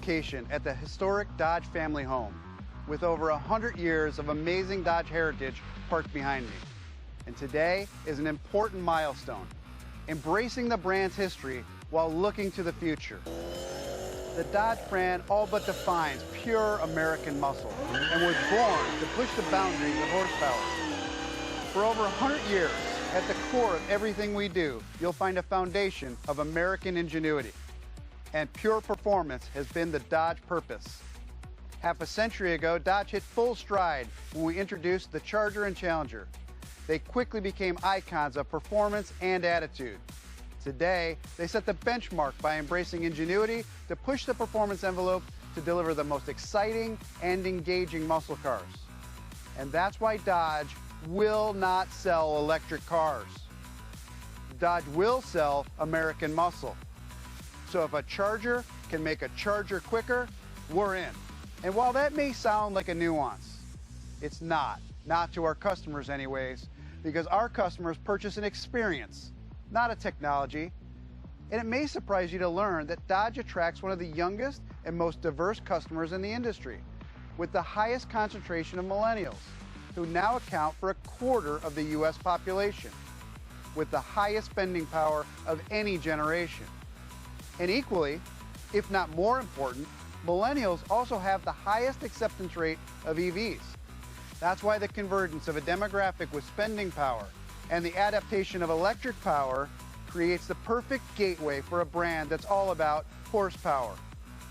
location at the historic Dodge family home, with over 100 years of amazing Dodge heritage parked behind me. And today is an important milestone, embracing the brand's history while looking to the future. The Dodge brand all but defines pure American muscle and was born to push the boundaries of horsepower. For over 100 years, at the core of everything we do, you'll find a foundation of American ingenuity. And pure performance has been the Dodge purpose. Half a century ago, Dodge hit full stride when we introduced the Charger and Challenger. They quickly became icons of performance and attitude. Today, they set the benchmark by embracing ingenuity to push the performance envelope to deliver the most exciting and engaging muscle cars. And that's why Dodge will not sell electric cars. Dodge will sell American muscle. So if a Charger can make a Charger quicker, we're in. And while that may sound like a nuance, it's not to our customers anyways, because our customers purchase an experience, not a technology. And it may surprise you to learn that Dodge attracts one of the youngest and most diverse customers in the industry, with the highest concentration of millennials, who now account for 1/4 of the U.S. population, with the highest spending power of any generation. And equally, if not more important, millennials also have the highest acceptance rate of EVs. That's why the convergence of a demographic with spending power and the adaptation of electric power creates the perfect gateway for a brand that's all about horsepower.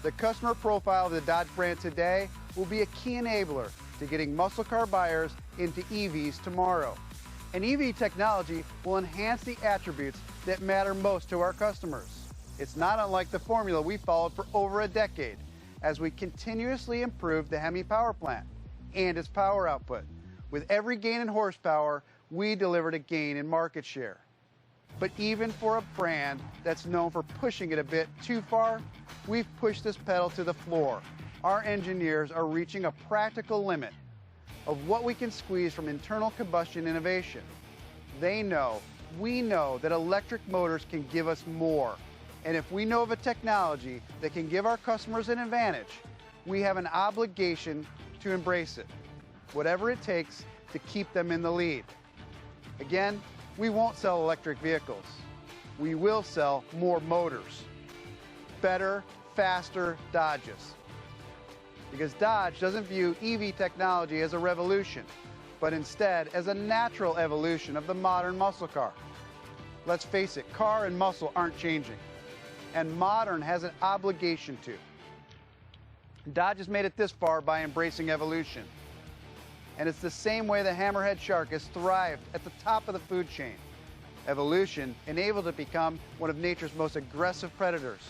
The customer profile of the Dodge brand today will be a key enabler to getting muscle car buyers into EVs tomorrow. And EV technology will enhance the attributes that matter most to our customers. It's not unlike the formula we followed for over a decade, as we continuously improve the Hemi power plant and its power output. With every gain in horsepower, we delivered a gain in market share. But even for a brand that's known for pushing it a bit too far, we've pushed this pedal to the floor. Our engineers are reaching a practical limit of what we can squeeze from internal combustion innovation. They know, we know that electric motors can give us more. And if we know of a technology that can give our customers an advantage, we have an obligation to embrace it, whatever it takes to keep them in the lead. Again, we won't sell electric vehicles. We will sell more motors. Better, faster Dodges. Because Dodge doesn't view EV technology as a revolution, but instead as a natural evolution of the modern muscle car. Let's face it, car and muscle aren't changing, and modern has an obligation to. Dodge has made it this far by embracing evolution. And it's the same way the hammerhead shark has thrived at the top of the food chain. Evolution enabled it to become one of nature's most aggressive predators.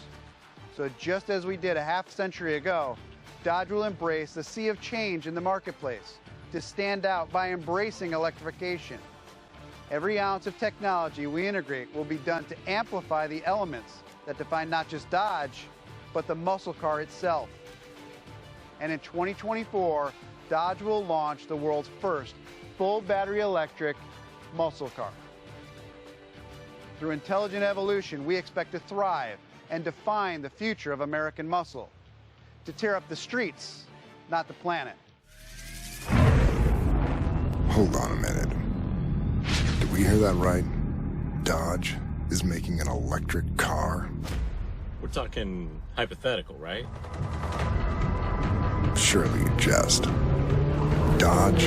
So just as we did a half century ago, Dodge will embrace the sea of change in the marketplace to stand out by embracing electrification. Every ounce of technology we integrate will be done to amplify the elements that define not just Dodge, but the muscle car itself. And in 2024, Dodge will launch the world's first full battery electric muscle car. Through intelligent evolution, we expect to thrive and define the future of American muscle, to tear up the streets, not the planet. Hold on a minute. Did we hear that right? Dodge is making an electric car? We're talking hypothetical, right? Surely you jest. Dodge?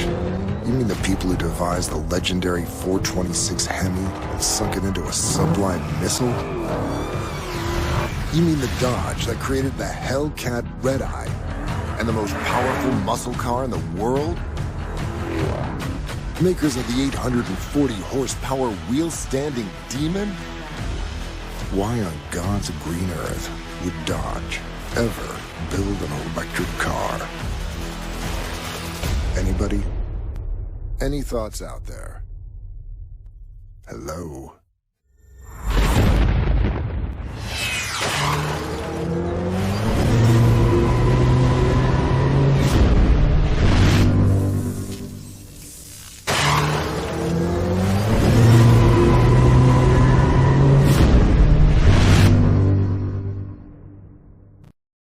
You mean the people who devised the legendary 426 Hemi and sunk it into a sublime missile? You mean the Dodge that created the Hellcat Red Eye and the most powerful muscle car in the world? Makers of the 840 horsepower wheel-standing Demon? Why on God's green earth would Dodge ever build an electric car? Anybody? Any thoughts out there? Hello?